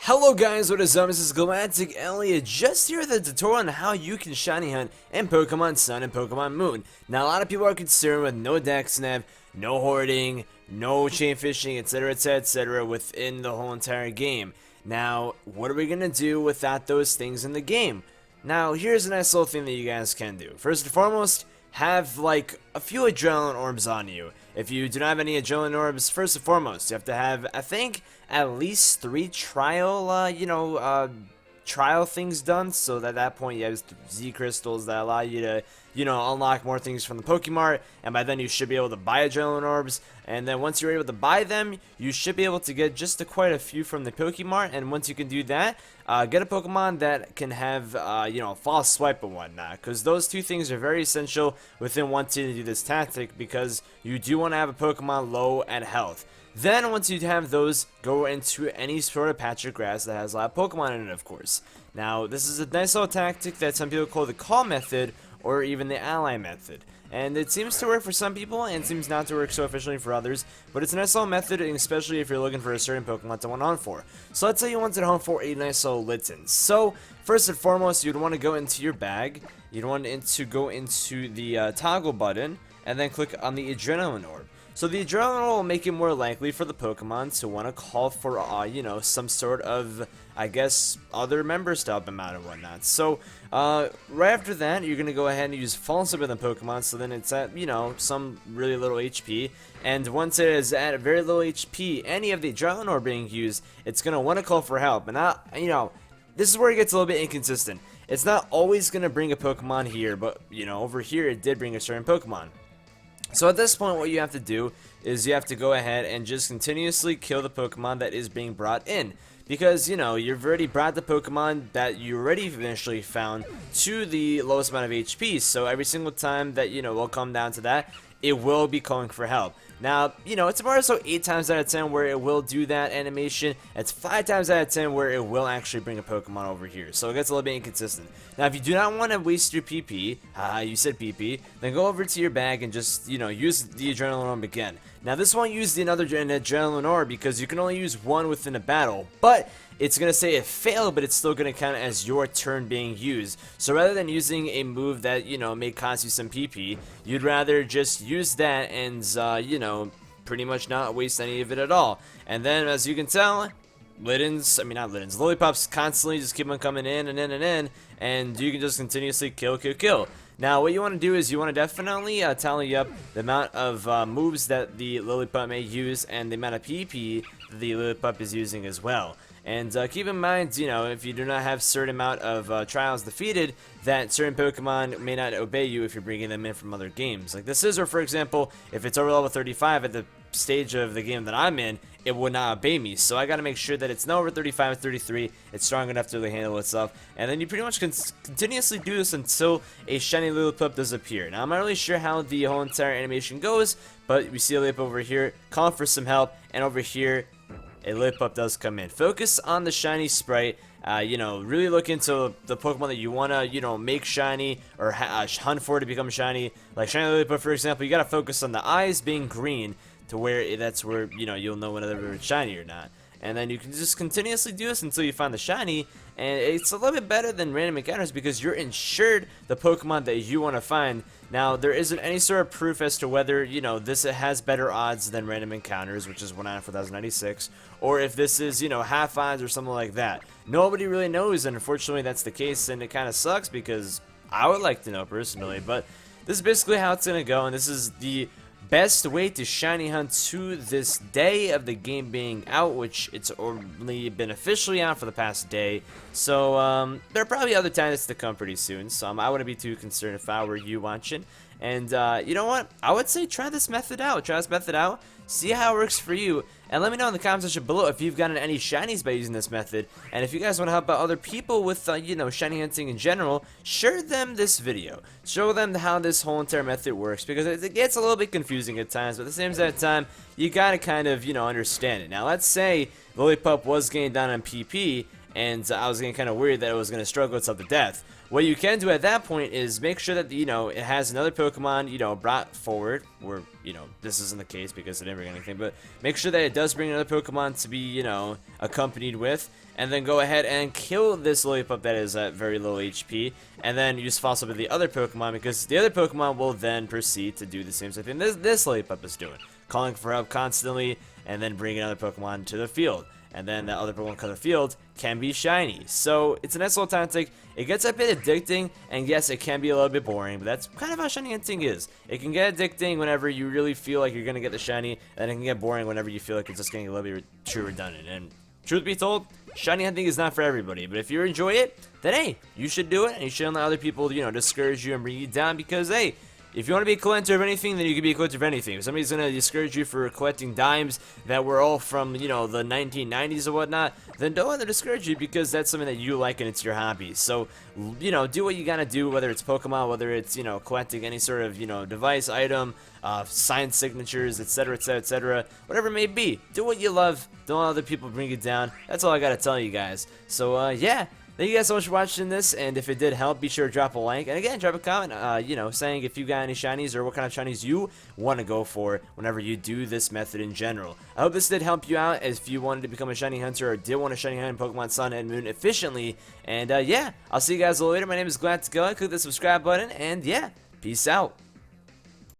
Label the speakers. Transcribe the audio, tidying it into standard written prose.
Speaker 1: Hello guys, what is up? This is GalacticElliot just here with a tutorial on how you can shiny hunt in Pokemon Sun and Pokemon Moon. Now a lot of people are concerned with no deck snap, no hoarding, no chain fishing, etc, etc, etc within the whole entire game. Now, what are we going to do without those things in the game? Now, here's a nice little thing that you guys can do. First and foremost, have like a few Adrenaline Orbs on you. If you do not have any Adrenaline Orbs, first and foremost, you have to have, I think, at least 3 trial, trial things done. So at that point, you have Z crystals that allow you to, unlock more things from the Pokemart. And by then, you should be able to buy Adrenaline Orbs. And then once you're able to buy them, you should be able to get just quite a few from the Pokemart. And once you can do that, get a Pokemon that can have, false swipe and whatnot. Because those two things are very essential within wanting to do this tactic. Because you do want to have a Pokemon low at health. Then, once you have those, go into any sort of patch of grass that has a lot of Pokemon in it, of course. Now, this is a nice little tactic that some people call the call method, or even the ally method. And it seems to work for some people, and seems not to work so efficiently for others. But it's a nice little method, especially if you're looking for a certain Pokemon to hunt for. So let's say you wanted to hunt for a nice little Litten. So, first and foremost, you'd want to go into your bag. You'd want to go into the toggle button, and then click on the Adrenaline Orb. So the Adrenaline will make it more likely for the Pokemon to want to call for, some sort of, I guess, other members to help them out and whatnot. So, right after that, you're going to go ahead and use False with the Pokemon, so then it's at, some really little HP. And once it is at very low HP, any of the Adrenaline Orb being used, it's going to want to call for help. And this is where it gets a little bit inconsistent. It's not always going to bring a Pokemon here, but, over here it did bring a certain Pokemon. So at this point, what you have to do is you have to go ahead and just continuously kill the Pokemon that is being brought in. Because, you've already brought the Pokemon that you already eventually found to the lowest amount of HP. So every single time that, will come down to that, it will be calling for help. Now, it's more so 8 times out of 10 where it will do that animation. It's 5 times out of 10 where it will actually bring a Pokemon over here. So it gets a little bit inconsistent. Now, if you do not want to waste your PP, you said PP, then go over to your bag and just, use the Adrenaline Orb again. Now, this won't use another Adrenaline Orb because you can only use one within a battle. But it's going to say it failed, but it's still going to count as your turn being used. So rather than using a move that, may cost you some PP, you'd rather just use that and, pretty much not waste any of it at all. And then, as you can tell, Lollipops constantly just keep on coming in and in and in, and you can just continuously kill. Now, what you want to do is you want to definitely tally up the amount of moves that the Lillipup may use and the amount of PP the Lillipup is using as well. And keep in mind, if you do not have certain amount of trials defeated, that certain Pokemon may not obey you if you're bringing them in from other games. Like the Scizor, for example, if it's over level 35 at the stage of the game that I'm in, it would not obey me. So I got to make sure that it's not over 35 or 33, it's strong enough to really handle itself. And then you pretty much can continuously do this until a shiny Lillipup does appear. Now, I'm not really sure how the whole entire animation goes, but we see a Lillipup over here calling for some help, and over here, a Lillipup does come in. Focus on the shiny sprite. Really look into the Pokemon that you want to, make shiny or hunt for to become shiny. Like shiny Lillipup, for example, you got to focus on the eyes being green to where that's where, you'll know whether it's shiny or not. And then you can just continuously do this until you find the shiny. And it's a little bit better than random encounters because you're insured the Pokemon that you want to find. Now, there isn't any sort of proof as to whether, this has better odds than random encounters, which is 1 out of 4,096, or if this is, half odds or something like that. Nobody really knows, and unfortunately that's the case, and it kind of sucks because I would like to know personally. But this is basically how it's going to go, and this is the best way to shiny hunt to this day of the game being out, which it's only been officially out for the past day. So there are probably other tactics to come pretty soon, so I wouldn't be too concerned if I were you watching. And you know what, I would say try this method out, see how it works for you, and let me know in the comment section below if you've gotten any shinies by using this method. And if you guys want to help out other people with shiny hunting in general, share them this video, show them how this whole entire method works, because it gets a little bit confusing at times, but at the same time you gotta kind of understand it. Now let's say Lillipup was getting down on PP and I was getting kind of worried that it was going to struggle itself to death. What you can do at that point is make sure that, you know, it has another Pokemon, you know, brought forward, or, you know, this isn't the case because it didn't bring anything, but make sure that it does bring another Pokemon to be, you know, accompanied with, and then go ahead and kill this Lillipup that is at very low HP, and then use Fossil with the other Pokemon, because the other Pokemon will then proceed to do the same thing this Lillipup is doing, calling for help constantly, and then bringing another Pokemon to the field. And then that other Pokemon to the field can be shiny. So it's a nice little tactic. It gets a bit addicting, and yes, it can be a little bit boring, but that's kind of how shiny hunting is. It can get addicting whenever you really feel like you're going to get the shiny, and it can get boring whenever you feel like it's just getting a little bit too redundant. And truth be told, shiny hunting is not for everybody, but if you enjoy it, then hey, you should do it, and you shouldn't let other people, you know, discourage you and bring you down, because hey, if you want to be a collector of anything, then you can be a collector of anything. If somebody's going to discourage you for collecting dimes that were all from, you know, the 1990s or whatnot, then don't let them discourage you, because that's something that you like and it's your hobby. So, you know, do what you got to do, whether it's Pokemon, whether it's, you know, collecting any sort of, you know, device, item, signed signatures, etc., etc., etc., whatever it may be. Do what you love. Don't let other people bring you down. That's all I got to tell you guys. So, yeah. Thank you guys so much for watching this, and if it did help, be sure to drop a like, and again, drop a comment, you know, saying if you got any shinies or what kind of shinies you want to go for whenever you do this method in general. I hope this did help you out if you wanted to become a shiny hunter or did want to shiny hunt Pokemon Sun and Moon efficiently, and yeah, I'll see you guys later. My name is GalacticElliot. Click the subscribe button, and yeah, peace out.